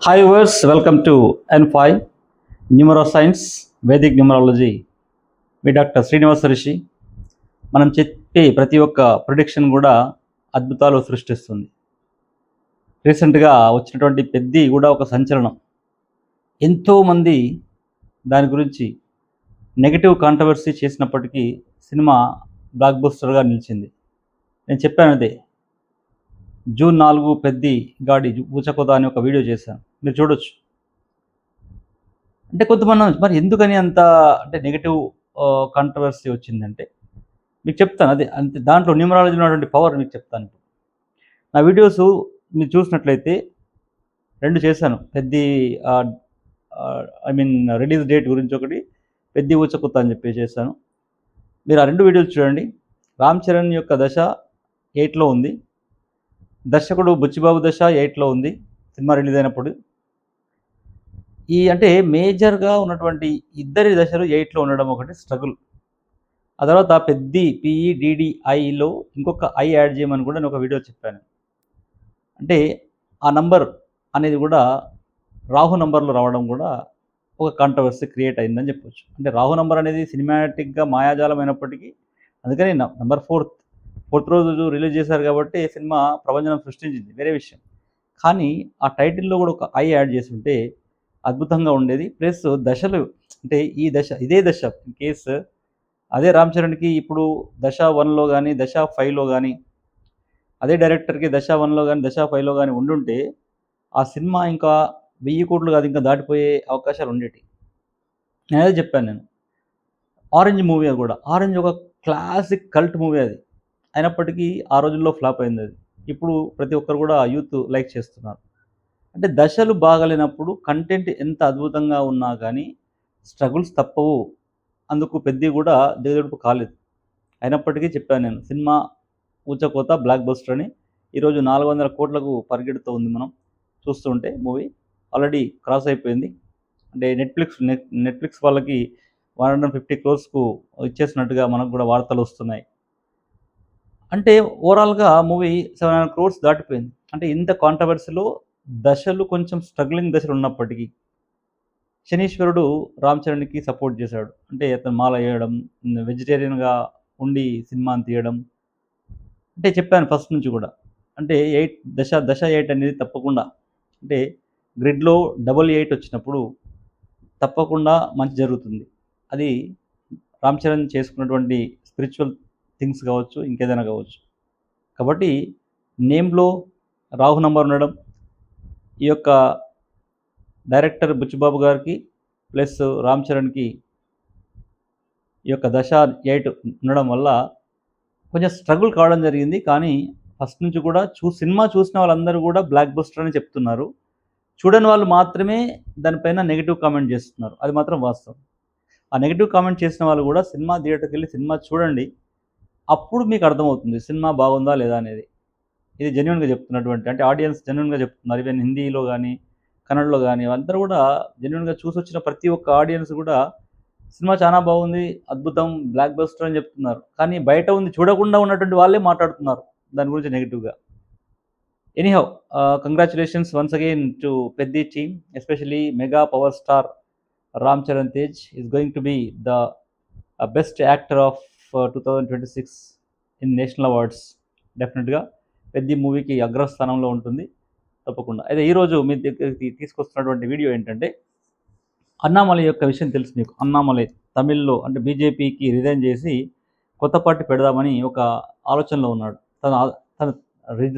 Hi viewers, welcome to N5 Numeroscience Vedic Numerology. Me doctor Srinivasa Rishi. మనం చెప్పే ప్రతి ఒక్క ప్రిడిక్షన్ కూడా అద్భుతాలు సృష్టిస్తుంది. రీసెంట్గా వచ్చినటువంటి పెద్ది కూడా ఒక సంచలనం. ఎంతోమంది దాని గురించి నెగిటివ్ కాంట్రవర్సీ చేసినప్పటికీ సినిమా బ్లాక్ బస్టర్గా నిలిచింది. నేను చెప్పాను అదే, జూన్ 4 పెద్ది గాడి ఊచకోత అని ఒక వీడియో చేశాను, మీరు చూడొచ్చు. అంటే కొంతమంది మరి ఎందుకని అంత అంటే నెగిటివ్ కాంట్రవర్సీ వచ్చిందంటే మీకు చెప్తాను. అదే అంతే, దాంట్లో న్యూమరాలజీలో ఉన్నటువంటి పవర్ మీకు చెప్తాను. నా వీడియోస్ మీరు చూసినట్లయితే 2 చేశాను. పెద్ది రిలీజ్ డేట్ గురించి ఒకటి, పెద్ది ఊచకుత్త అని చెప్పి చేశాను. మీరు ఆ 2 వీడియోలు చూడండి. రామ్ చరణ్ యొక్క దశ 8లో ఉంది, దర్శకుడు బుచ్చిబాబు దశ 8లో ఉంది సినిమా రిలీజ్ అయినప్పుడు. అంటే మేజర్గా ఉన్నటువంటి ఇద్దరి దశలు 8లో ఉండడం ఒకటి స్ట్రగుల్. ఆ తర్వాత పెద్ది PEDDIలో ఇంకొక ఐ యాడ్ చేయమని కూడా నేను ఒక వీడియో చెప్పాను. అంటే ఆ నంబర్ అనేది కూడా రాహు నంబర్లో రావడం కూడా ఒక కాంట్రవర్సీ క్రియేట్ అయిందని చెప్పొచ్చు. అంటే రాహు నంబర్ అనేది సినిమాటిక్గా మాయాజాలం అయినప్పటికీ, అందుకని నంబర్ 4th రోజు రిలీజ్ చేశారు కాబట్టి సినిమా ప్రపంచం సృష్టించింది, వేరే విషయం. కానీ ఆ టైటిల్లో కూడా ఒక ఐ యాడ్ చేసి ఉంటే అద్భుతంగా ఉండేది. ప్లస్ దశలు, అంటే ఈ దశ ఇదే దశ ఇన్ కేసు అదే రామ్ చరణ్కి ఇప్పుడు దశ 1లో కానీ దశ 5లో కానీ, అదే డైరెక్టర్కి దశ 1లో కానీ దశ 5లో కానీ ఉండుంటే ఆ సినిమా ఇంకా 1000 కోట్లు కాదు, ఇంకా దాటిపోయే అవకాశాలు ఉండేవి. నేను అదే చెప్పాను. నేను ఆరెంజ్ మూవీ కూడా, ఆరెంజ్ ఒక క్లాసిక్ కల్ట్ మూవీ అది, అయినప్పటికీ ఆ రోజుల్లో ఫ్లాప్ అయింది అది. ఇప్పుడు ప్రతి ఒక్కరు కూడా యూత్ లైక్ చేస్తున్నారు. అంటే దశలు బాగలేనప్పుడు కంటెంట్ ఎంత అద్భుతంగా ఉన్నా కానీ స్ట్రగుల్స్ తప్పవు. అందుకు పెద్ది కూడా దిగదుడుపు కాలేదు. అయినప్పటికీ చెప్పాను నేను, సినిమా ఊచకోత బ్లాక్ బస్టర్ అని. ఈరోజు 400 కోట్లకు పరిగెడుతూ ఉంది. మనం చూస్తుంటే మూవీ ఆల్రెడీ క్రాస్ అయిపోయింది. అంటే నెట్ఫ్లిక్స్ వాళ్ళకి 150 crores ఇచ్చేసినట్టుగా మనకు కూడా వార్తలు వస్తున్నాయి. అంటే ఓవరాల్గా మూవీ 700 crores దాటిపోయింది. అంటే ఇంత కాంట్రవర్సీలో దశలు కొంచెం స్ట్రగ్లింగ్ దశలు ఉన్నప్పటికీ శనీశ్వరుడు రామ్ చరణ్కి సపోర్ట్ చేశాడు. అంటే అతను మాల వేయడం, వెజిటేరియన్గా ఉండి సినిమాని తీయడం. అంటే చెప్పాను ఫస్ట్ నుంచి కూడా, అంటే దశ 8 అనేది తప్పకుండా, అంటే గ్రిడ్లో 88 వచ్చినప్పుడు తప్పకుండా మంచి జరుగుతుంది. అది రామ్ చరణ్ చేసుకున్నటువంటి స్పిరిచువల్ థింగ్స్ కావచ్చు, ఇంకేదైనా కావచ్చు. కాబట్టి నేమ్లో రాహు నంబర్ ఉండడం, ఈ యొక్క డైరెక్టర్ బుచ్చిబాబు గారికి ప్లస్ రామ్ చరణ్కి ఈ యొక్క దశ 8 ఉండడం వల్ల కొంచెం స్ట్రగుల్ కావడం జరిగింది. కానీ ఫస్ట్ నుంచి కూడా సినిమా చూసిన వాళ్ళందరూ కూడా బ్లాక్ బస్టర్ అని చెప్తున్నారు. చూడని వాళ్ళు మాత్రమే దానిపైన నెగిటివ్ కామెంట్ చేస్తున్నారు. అది మాత్రం వాస్తవం. ఆ నెగిటివ్ కామెంట్ చేసిన వాళ్ళు కూడా సినిమా థియేటర్కి వెళ్ళి సినిమా చూడండి, అప్పుడు మీకు అర్థమవుతుంది సినిమా బాగుందా లేదా అనేది. ఇది జెన్యున్గా చెప్తున్నటువంటి, అంటే ఆడియన్స్ జెన్యున్గా చెప్తున్నారు. ఈవెన్ హిందీలో కానీ కన్నడలో కానీ అందరూ కూడా జెన్యున్గా చూసి వచ్చిన ప్రతి ఒక్క ఆడియన్స్ కూడా సినిమా చాలా బాగుంది, అద్భుతం, బ్లాక్ బస్టర్ అని చెప్తున్నారు. కానీ బయట ఉంది చూడకుండా ఉన్నటువంటి వాళ్ళే మాట్లాడుతున్నారు దాని గురించి నెగిటివ్గా. Anyhow, congratulations once again to Peddi team, especially mega power star Ram Charan Tej is going to be the best actor of 2026 in national awards. డెఫినెట్గా పెద్ది మూవీకి అగ్రస్థానంలో ఉంటుంది తప్పకుండా. అయితే ఈరోజు మీ దగ్గరికి తీసుకొస్తున్నటువంటి వీడియో ఏంటంటే, అన్నామలై యొక్క విషయం తెలుసు మీకు. అన్నామలై తమిళ్లో, అంటే బీజేపీకి రిజైన్ చేసి కొత్త పార్టీ పెడదామని ఒక ఆలోచనలో ఉన్నాడు. తను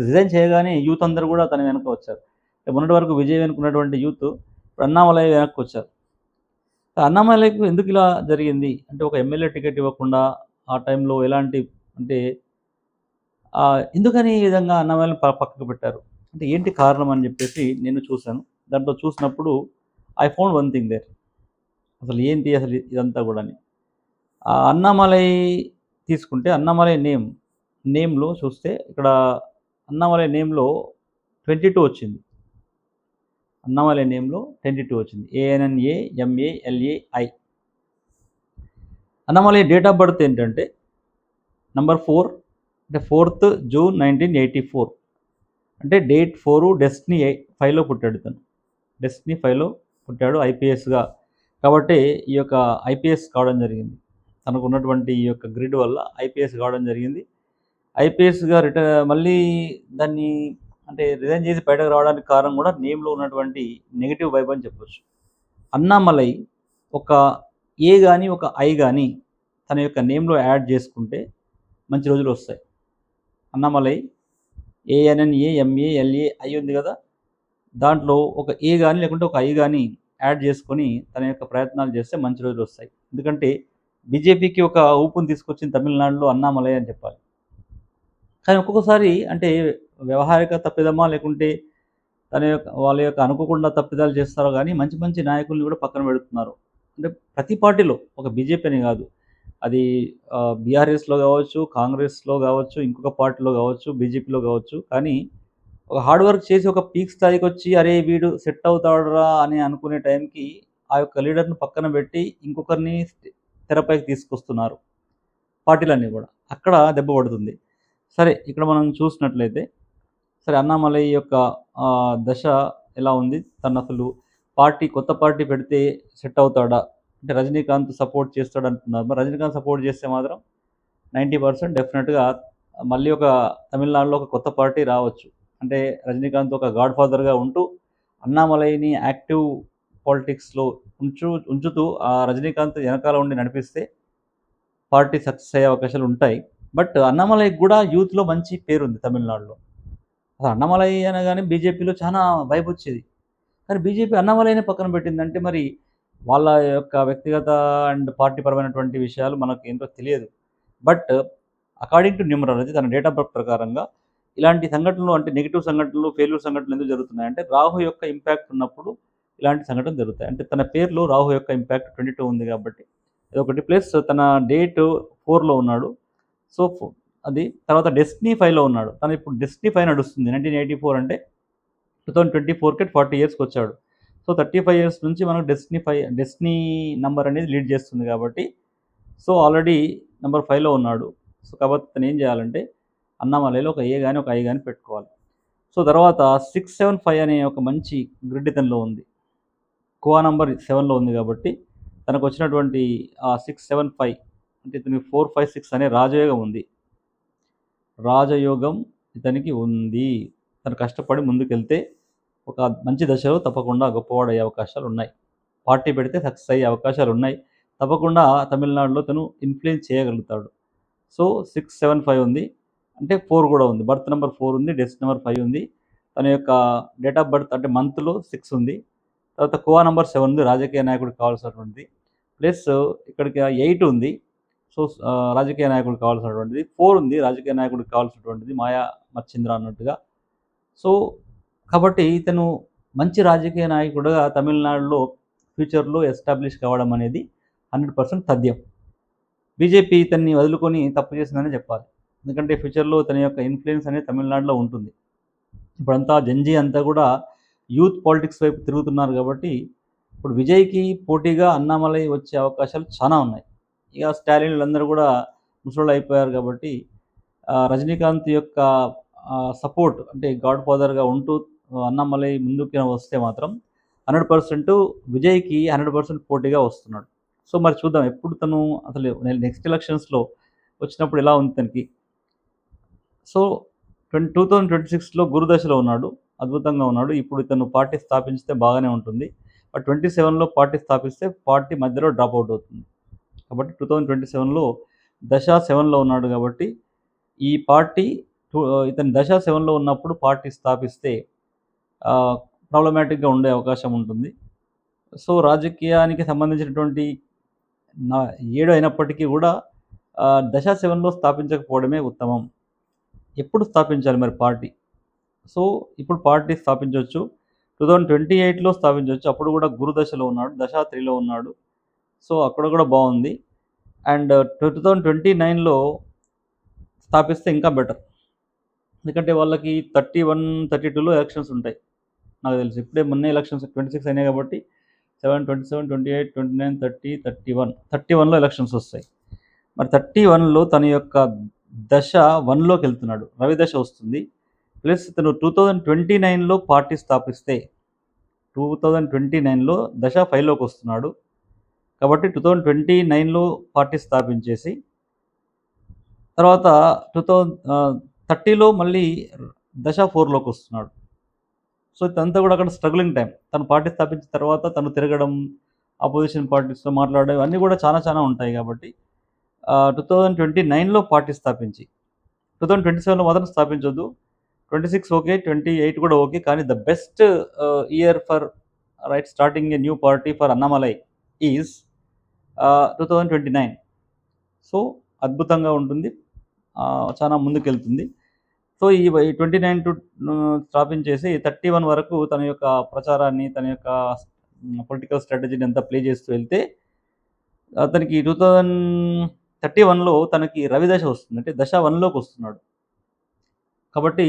రిజైన్ చేయగానే యూత్ అందరూ కూడా తన వెనక వచ్చారు. మొన్నటి వరకు విజయ్ వెనుకున్నటువంటి యూత్ ఇప్పుడు అన్నామలై వెనక్కి వచ్చారు. అన్నామలైకు ఎందుకు ఇలా జరిగింది అంటే, ఒక ఎమ్మెల్యే టికెట్ ఇవ్వకుండా ఆ టైంలో ఎలాంటి, అంటే ఎందుకని ఈ విధంగా అన్నామలైని పక్కకు పెట్టారు, అంటే ఏంటి కారణం అని చెప్పేసి నేను చూశాను. దాంట్లో చూసినప్పుడు I found one thing there. అసలు ఏంటి అసలు ఇదంతా కూడా. అన్నామలై తీసుకుంటే అన్నామలై నేమ్లో చూస్తే ఇక్కడ అన్నామలై నేమ్లో 22 వచ్చింది. అన్నామలై నేమ్లో 22 వచ్చింది, ANNAMALAI. Annamalai date of birth ఏంటంటే నంబర్ 4, అంటే 4th June 1984. అంటే డేట్ 4, డెస్టినీ 5లో పుట్టాడు తను. డెస్టినీ 5లో పుట్టాడు ఐపీఎస్గా. కాబట్టి ఈ యొక్క ఐపీఎస్ కావడం జరిగింది. తనకు ఉన్నటువంటి ఈ యొక్క గ్రిడ్ వల్ల ఐపీఎస్ కావడం జరిగింది. ఐపీఎస్గా మళ్ళీ దాన్ని అంటే రిజైన్ చేసి బయటకు రావడానికి కారణం కూడా నేమ్లో ఉన్నటువంటి నెగిటివ్ వైబ్ అని చెప్పొచ్చు. అన్నామలై ఒక ఏ కానీ ఒక ఐ కానీ తన యొక్క నేమ్లో యాడ్ చేసుకుంటే మంచి రోజులు వస్తాయి. అన్నామలై ANNAMALAI ఉంది కదా, దాంట్లో ఒక ఏ కానీ లేకుంటే ఒక ఐ కానీ యాడ్ చేసుకొని తన యొక్క ప్రయత్నాలు చేస్తే మంచి రోజులు వస్తాయి. ఎందుకంటే బీజేపీకి ఒక ఊపుని తీసుకొచ్చింది తమిళనాడులో అన్నామలై అని చెప్పాలి. కానీ ఒక్కొక్కసారి అంటే వ్యవహారిక తప్పిదమా లేకుంటే వాళ్ళ యొక్క అనుకోకుండా తప్పిదాలు చేస్తారో కానీ మంచి మంచి నాయకుల్ని కూడా పక్కన పెడుతున్నారు. అంటే ప్రతి పార్టీలో ఒక బీజేపీ అని కాదు, అది బీఆర్ఎస్లో కావచ్చు, కాంగ్రెస్లో కావచ్చు, ఇంకొక పార్టీలో కావచ్చు, బీజేపీలో కావచ్చు. కానీ ఒక హార్డ్ వర్క్ చేసి ఒక పీక్ స్థాయికి వచ్చి అరే వీడు సెట్ అవుతాడురా అని అనుకునే టైంకి ఆ యొక్క లీడర్ను పక్కన పెట్టి ఇంకొకరిని తెరపైకి తీసుకొస్తున్నారు పార్టీలన్నీ కూడా. అక్కడ దెబ్బ పడుతుంది. సరే, ఇక్కడ మనం చూసినట్లయితే సరే అన్నామలై యొక్క దశ ఎలా ఉంది, తను అసలు కొత్త పార్టీ పెడితే సెట్ అవుతాడా అంటే రజనీకాంత్ సపోర్ట్ చేస్తాడు అంటున్నారు. మరి రజనీకాంత్ సపోర్ట్ చేస్తే మాత్రం 90% డెఫినెట్గా మళ్ళీ ఒక తమిళనాడులో ఒక కొత్త పార్టీ రావచ్చు. అంటే రజనీకాంత్ ఒక గాడ్ ఫాదర్గా ఉంటూ అన్నామలైని యాక్టివ్ పాలిటిక్స్లో ఉంచుతూ ఆ రజనీకాంత్ వెనకాల ఉండి నడిపిస్తే పార్టీ సక్సెస్ అయ్యే అవకాశాలు ఉంటాయి. బట్ అన్నామలైకి కూడా యూత్లో మంచి పేరుంది తమిళనాడులో. అసలు అన్నామలై అనగానే బీజేపీలో చాలా వైబ్ వచ్చేది. కానీ బీజేపీ అన్నామలైనే పక్కన పెట్టిందంటే మరి వాళ్ళ యొక్క వ్యక్తిగత అండ్ పార్టీ పరమైనటువంటి విషయాలు మనకు ఏంటో తెలియదు. బట్ అకార్డింగ్ టు న్యూమరాలజీ తన డేట్ ఆఫ్ బర్త్ ప్రకారంగా ఇలాంటి సంఘటనలు అంటే నెగిటివ్ సంఘటనలు, ఫెయిల్యూర్ సంఘటనలు ఎందుకు జరుగుతున్నాయంటే రాహు యొక్క ఇంపాక్ట్ ఉన్నప్పుడు ఇలాంటి సంఘటనలు జరుగుతాయి. అంటే తన పేరులో రాహు యొక్క ఇంపాక్ట్ 22 ఉంది కాబట్టి ఇదొకటి. ప్లస్ తన డేట్ 4లో ఉన్నాడు. సో అది తర్వాత డెస్టినీ 5లో ఉన్నాడు. తను ఇప్పుడు డెస్టినీ 5 నడుస్తుంది. 1984 అంటే 2024కి 40 ఇయర్స్కి వచ్చాడు. సో 35 ఇయర్స్ నుంచి మనకు డెస్టినీ నంబర్ అనేది లీడ్ చేస్తుంది కాబట్టి సో ఆల్రెడీ నెంబర్ 5లో ఉన్నాడు. సో కాబట్టి తను ఏం చేయాలంటే అన్నామలైలో ఒక ఏ కానీ ఒక ఐ కానీ పెట్టుకోవాలి. సో తర్వాత 675 అనే ఒక మంచి గ్రిడ్ ఇతనిలో ఉంది. కోవా నంబర్ 7లో ఉంది కాబట్టి తనకు వచ్చినటువంటి ఆ 675 అంటే ఇతనికి 456 అనే రాజయోగం ఉంది. రాజయోగం ఇతనికి ఉంది. తను కష్టపడి ముందుకెళ్తే ఒక మంచి దశలో తప్పకుండా గొప్పవాడయ్యే అవకాశాలు ఉన్నాయి. పార్టీ పెడితే సక్సెస్ అయ్యే అవకాశాలు ఉన్నాయి. తప్పకుండా తమిళనాడులో తను ఇన్ఫ్లుయెన్స్ చేయగలుగుతాడు. సో 675 ఉంది. అంటే 4 కూడా ఉంది. బర్త్ నెంబర్ 4 ఉంది. డెత్ నెంబర్ 5 ఉంది. తన యొక్క డేట్ ఆఫ్ బర్త్ అంటే మంత్లో 6 ఉంది. తర్వాత కోవా నంబర్ 7 ఉంది, రాజకీయ నాయకుడికి కావాల్సినటువంటిది. ప్లస్ ఇక్కడికి 8 ఉంది. సో రాజకీయ నాయకుడికి కావాల్సినటువంటిది. 4 ఉంది, రాజకీయ నాయకుడికి కావాల్సినటువంటిది, మాయా మచ్చింద్ర అన్నట్టుగా. సో కాబట్టి ఇతను మంచి రాజకీయ నాయకుడుగా తమిళనాడులో ఫ్యూచర్లో ఎస్టాబ్లిష్ కావడం అనేది 100% తథ్యం. బీజేపీ ఇతన్ని వదులుకొని తప్పు చేసిందని చెప్పాలి. ఎందుకంటే ఫ్యూచర్లో తన యొక్క ఇన్ఫ్లుయెన్స్ అనేది తమిళనాడులో ఉంటుంది. ఇప్పుడంతా జంజీ అంతా కూడా యూత్ పాలిటిక్స్ వైపు తిరుగుతున్నారు కాబట్టి ఇప్పుడు విజయ్కి పోటీగా అన్నామలై వచ్చే అవకాశాలు చాలా ఉన్నాయి. ఇక స్టాలిన్లందరూ కూడా ముసలోళ్ళు అయిపోయారు కాబట్టి రజనీకాంత్ యొక్క సపోర్ట్ అంటే గాడ్ ఫాదర్గా ఉంటూ అన్నామలై ముందుకు వస్తే మాత్రం 100% విజయ్కి 100% పోటీగా వస్తున్నాడు. సో మరి చూద్దాం ఎప్పుడు తను అసలు నెక్స్ట్ ఎలక్షన్స్లో వచ్చినప్పుడు ఎలా ఉంది తనకి. సో 2026లో గురుదశలో ఉన్నాడు, అద్భుతంగా ఉన్నాడు. ఇప్పుడు ఇతను పార్టీ స్థాపించితే బాగానే ఉంటుంది. బట్ 27లో పార్టీ స్థాపిస్తే పార్టీ మధ్యలో డ్రాప్ అవుట్ అవుతుంది. కాబట్టి 2027లో దశ 7లో ఉన్నాడు కాబట్టి ఈ పార్టీ ఇతని దశ 7లో ఉన్నప్పుడు పార్టీ స్థాపిస్తే ప్రాబ్లమాటిక్గా ఉండే అవకాశం ఉంటుంది. సో రాజకీయానికి సంబంధించినటువంటి 7 అయినప్పటికీ కూడా దశ 7లో స్థాపించకపోవడమే ఉత్తమం. ఎప్పుడు స్థాపించాలి మరి పార్టీ? సో ఇప్పుడు పార్టీ స్థాపించవచ్చు. 2028లో స్థాపించవచ్చు. అప్పుడు కూడా గురుదశలో ఉన్నాడు, దశ 3లో ఉన్నాడు. సో అక్కడ కూడా బాగుంది. అండ్ 2029లో స్థాపిస్తే ఇంకా బెటర్. ఎందుకంటే వాళ్ళకి 31, 32లో ఎలక్షన్స్ ఉంటాయి నాకు తెలిసి. ఇప్పుడే మొన్న ఎలక్షన్స్ 26 అయినాయి కాబట్టి 7, 27, 28, 29, 30, 31లో ఎలక్షన్స్ వస్తాయి. మరి 31లో తన యొక్క దశ 1లోకి వెళ్తున్నాడు, రవి దశ వస్తుంది. ప్లస్ తను 2029లో పార్టీ స్థాపిస్తే 2029లో దశ 5లోకి వస్తున్నాడు. కాబట్టి 2029లో పార్టీ స్థాపించేసి తర్వాత 2030లో మళ్ళీ దశ 4లోకి వస్తున్నాడు. సో ఇదంతా కూడా అక్కడ స్ట్రగులింగ్ టైం. తను పార్టీ స్థాపించిన తర్వాత తను తిరగడం, అపోజిషన్ పార్టీస్తో మాట్లాడడం ఇవన్నీ కూడా చాలా ఉంటాయి. కాబట్టి 2029లో పార్టీ స్థాపించి 2027లో మాత్రం స్థాపించొద్దు. 26 ఓకే, 28 కూడా ఓకే. కానీ the best year for starting a new party for Annamalai is 2029. So అద్భుతంగా ఉంటుంది, చాలా ముందుకెళ్తుంది. సో ఈ 29 టు స్థాపించేసి 31 వరకు తన యొక్క ప్రచారాన్ని, తన యొక్క పొలిటికల్ స్ట్రాటజీని అంతా ప్లే చేస్తూ వెళ్తే అతనికి 2031లో తనకి రవి దశ వస్తుంది. అంటే దశ 1లోకి వస్తున్నాడు. కాబట్టి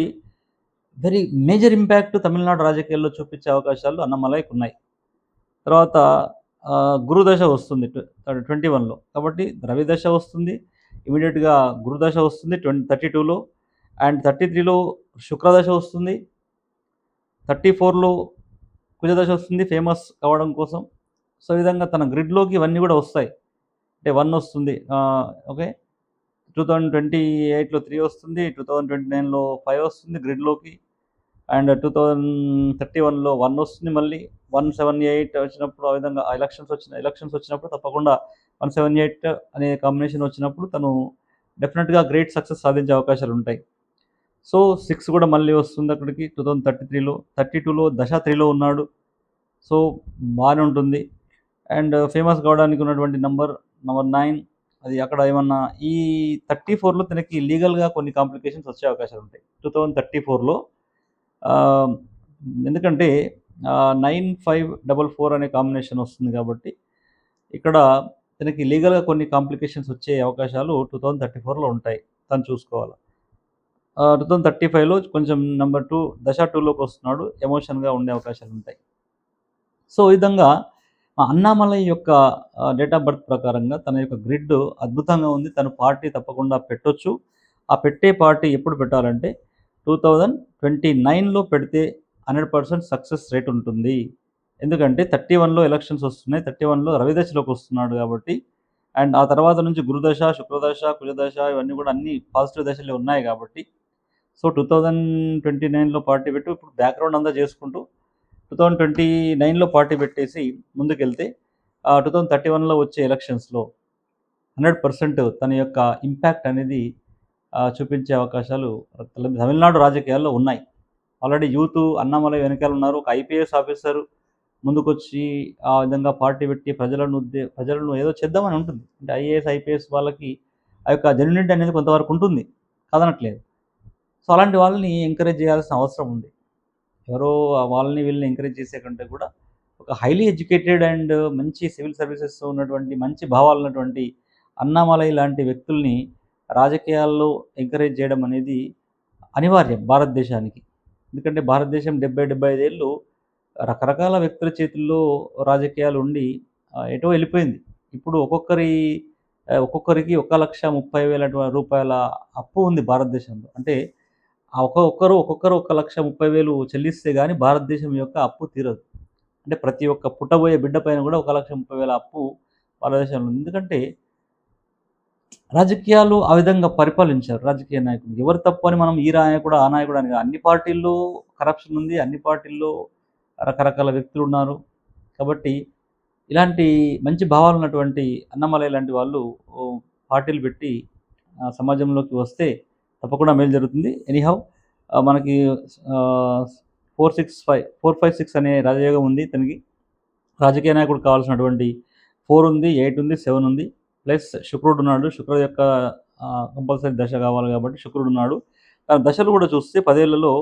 వెరీ మేజర్ ఇంపాక్ట్ తమిళనాడు రాజకీయాల్లో చూపించే అవకాశాలు అన్నమలైకి ఉన్నాయి. తర్వాత గురుదశ వస్తుంది 21లో. కాబట్టి రవి దశ వస్తుంది, ఇమీడియట్గా గురుదశ వస్తుంది 32లో, అండ్ 33లో శుక్రదశ వస్తుంది, 34లో కుజదశ వస్తుంది ఫేమస్ కావడం కోసం. సో ఈ విధంగా తన గ్రిడ్లోకి ఇవన్నీ కూడా వస్తాయి. అంటే 1 వస్తుంది, ఓకే. 2028లో 3 వస్తుంది, 2029లో 5 వస్తుంది గ్రిడ్లోకి, అండ్ 2031లో 1 వస్తుంది. మళ్ళీ 178 వచ్చినప్పుడు, ఆ విధంగా ఎలక్షన్స్ వచ్చినప్పుడు తప్పకుండా 178 అనే కాంబినేషన్ వచ్చినప్పుడు తను డెఫినెట్గా గ్రేట్ సక్సెస్ సాధించే అవకాశాలు ఉంటాయి. సో 6 కూడా మళ్ళీ వస్తుంది అక్కడికి 2033లో. 32లో దశ 3లో ఉన్నాడు. సో బాగానే ఉంటుంది. అండ్ ఫేమస్ కావడానికి ఉన్నటువంటి నెంబర్ 9, అది అక్కడ ఏమన్నా ఈ 34లో తనకి లీగల్గా కొన్ని కాంప్లికేషన్స్ వచ్చే అవకాశాలు ఉంటాయి 2034లో. ఎందుకంటే 9544 అనే కాంబినేషన్ వస్తుంది. కాబట్టి ఇక్కడ తనకి లీగల్గా కొన్ని కాంప్లికేషన్స్ వచ్చే అవకాశాలు 2034లో ఉంటాయి, తను చూసుకోవాలి. 2035లో కొంచెం నెంబర్ 2 దశ 2లోకి వస్తున్నాడు, ఎమోషన్గా ఉండే అవకాశాలు ఉంటాయి. సో ఈ విధంగా అన్నామలై యొక్క డేట్ ఆఫ్ బర్త్ ప్రకారంగా తన యొక్క గ్రిడ్ అద్భుతంగా ఉంది. తను పార్టీ తప్పకుండా పెట్టొచ్చు. ఆ పెట్టే పార్టీ ఎప్పుడు పెట్టాలంటే 2029లో పెడితే 100% సక్సెస్ రేట్ ఉంటుంది. ఎందుకంటే 31లో ఎలక్షన్స్ వస్తున్నాయి, 31లో రవిదశలోకి వస్తున్నాడు కాబట్టి, అండ్ ఆ తర్వాత నుంచి గురుదశ, శుక్రదశ, కుజదశ ఇవన్నీ కూడా అన్ని పాజిటివ్ దశలే ఉన్నాయి. కాబట్టి సో 2029లో పార్టీ పెట్టు. ఇప్పుడు బ్యాక్గ్రౌండ్ అంతా చేసుకుంటూ 2029లో పార్టీ పెట్టేసి ముందుకెళ్తే 2031లో వచ్చే ఎలక్షన్స్లో 100% తన యొక్క ఇంపాక్ట్ అనేది చూపించే అవకాశాలు తమిళనాడు రాజకీయాల్లో ఉన్నాయి. ఆల్రెడీ యూత్ అన్నామలై వెనకాల ఉన్నారు. ఒక ఐపీఎస్ ఆఫీసర్ ముందుకొచ్చి ఆ విధంగా పార్టీ పెట్టి ప్రజలను ఏదో చేద్దామని ఉంటుంది. అంటే ఐఏఎస్, ఐపీఎస్ వాళ్ళకి ఆ యొక్క జెన్యూనిటీ అనేది కొంతవరకు ఉంటుంది, కాదనట్లేదు. సో అలాంటి వాళ్ళని ఎంకరేజ్ చేయాల్సిన అవసరం ఉంది. ఎవరో వాళ్ళని వీళ్ళని ఎంకరేజ్ చేసే కంటే కూడా ఒక హైలీ ఎడ్యుకేటెడ్ అండ్ మంచి సివిల్ సర్వీసెస్ ఉన్నటువంటి, మంచి భావాలు ఉన్నటువంటి అన్నామలై లాంటి వ్యక్తుల్ని రాజకీయాల్లో ఎంకరేజ్ చేయడం అనేది అనివార్యం భారతదేశానికి. ఎందుకంటే భారతదేశం 70-75 ఏళ్ళు రకరకాల వ్యక్తుల చేతుల్లో రాజకీయాలు ఉండి ఎటో వెళ్ళిపోయింది. ఇప్పుడు ఒక్కొక్కరికి 1,30,000 రూపాయల అప్పు ఉంది భారతదేశంలో. అంటే ఒక్కొక్కరు 1,30,000 చెల్లిస్తే కానీ భారతదేశం యొక్క అప్పు తీరదు. అంటే ప్రతి ఒక్క పుట్టబోయే బిడ్డ పైన కూడా 1,30,000 అప్పు భారతదేశంలో ఉంది. ఎందుకంటే రాజకీయాలు ఆ విధంగా పరిపాలించారు రాజకీయ నాయకులు. ఎవరు తప్పు అని మనం ఈ నాయకుడు, ఆ నాయకుడు అని, అన్ని పార్టీల్లో కరప్షన్ ఉంది, అన్ని పార్టీల్లో రకరకాల వ్యక్తులు ఉన్నారు. కాబట్టి ఇలాంటి మంచి భావాలు ఉన్నటువంటి అన్నమలై లాంటి వాళ్ళు పార్టీలు పెట్టి సమాజంలోకి వస్తే తప్పకుండా మేలు జరుగుతుంది. ఎనీహౌ మనకి 456 అనే రాజయోగం ఉంది. తనకి రాజకీయ నాయకుడు కావాల్సినటువంటి 4 ఉంది, 8 ఉంది, 7 ఉంది. ప్లస్ శుక్రుడు ఉన్నాడు. శుక్రుడు యొక్క కంపల్సరీ దశ కావాలి కాబట్టి శుక్రుడు ఉన్నాడు. తన దశలు కూడా చూస్తే 10 ఏళ్లలో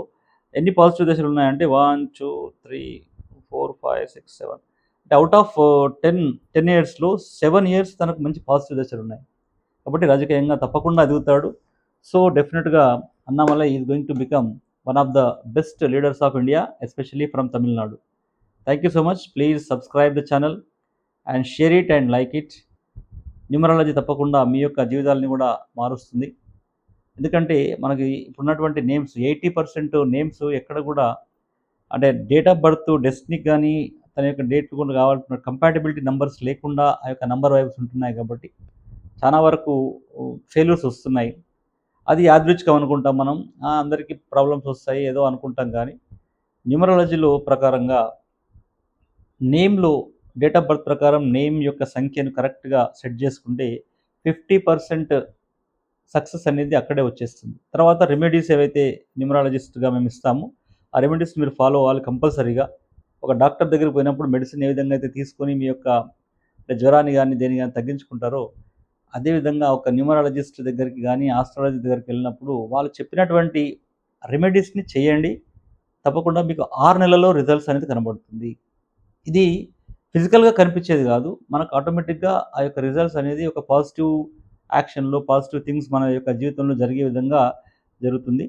ఎన్ని పాజిటివ్ దశలు ఉన్నాయంటే 1, 2, 3, 4, 5, 6, 7, అంటే అవుట్ ఆఫ్ 10 ఇయర్స్లో 7 ఇయర్స్ తనకు మంచి పాజిటివ్ దశలు ఉన్నాయి. కాబట్టి రాజకీయంగా తప్పకుండా ఎదుగుతాడు. సో డెఫినెట్గా Annamalai is going to become one of the best leaders of India, especially from Tamil Nadu. Thank you so much. Please subscribe the channel and share it and like it. Numerology తప్పకుండా మీ యొక్క జీవితాలని కూడా మారుస్తుంది. ఎందుకంటే మనకి ఇప్పుడున్నటువంటి నేమ్స్ 80% నేమ్స్ ఎక్కడ కూడా అంటే డేట్ ఆఫ్ బర్త్ డెస్టినీకి కానీ తన యొక్క డేట్ కూడా కావాల్సిన కంపాటబిలిటీ నంబర్స్ లేకుండా ఆ యొక్క నంబర్ వైబ్స్ ఉంటున్నాయి కాబట్టి చాలా వరకు ఫెయిల్యూర్స్ వస్తున్నాయి. అది యాదృచ్ఛికం అనుకుంటాం మనం. అందరికీ ప్రాబ్లమ్స్ వస్తాయి ఏదో అనుకుంటాం కానీ న్యూమరాలజీలో ప్రకారంగా నేమ్‌లో డేట్ ఆఫ్ బర్త్ ప్రకారం నేమ్ యొక్క సంఖ్యను కరెక్ట్‌గా సెట్ చేసుకుంటే 50% సక్సెస్ అనేది అక్కడే వచ్చేస్తుంది. తర్వాత రెమెడీస్ ఏవైతే న్యూమరాలజిస్ట్‌గా మేము ఇస్తామో, ఆ రెమెడీస్ మీరు ఫాలో అవ్వాలి కంపల్సరీగా. ఒక డాక్టర్ దగ్గరికి పోయినప్పుడు మెడిసిన్ ఏ విధంగా అయితే తీసుకొని మీ యొక్క జ్వరాన్ని గానీ, దేన్ని గానీ తగ్గించుకుంటారో, అదేవిధంగా ఒక న్యూమరాలజిస్ట్ దగ్గరికి గానీ, ఆస్ట్రాలజీ దగ్గరికి వెళ్ళినప్పుడు వాళ్ళు చెప్పినటువంటి రెమెడీస్‌ని చేయండి. తప్పకుండా మీకు 6 నెలల్లో రిజల్ట్స్ అనేది కనబడుతుంది. ఇది ఫిజికల్‌గా కనిపించేది గాదు. మనకు ఆటోమేటిక్‌గా ఆ యొక్క రిజల్ట్స్ అనేది ఒక పాజిటివ్ యాక్షన్‌లో, పాజిటివ్ థింగ్స్ మన యొక్క జీవితంలో జరిగే విధంగా జరుగుతుంది.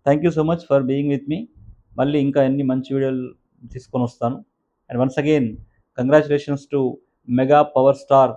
Thank you so much for being with me. మళ్ళీ ఇంకా ఎన్ని మంచి వీడియోలు తీసుకొనొస్తాను. And once again congratulations to mega power star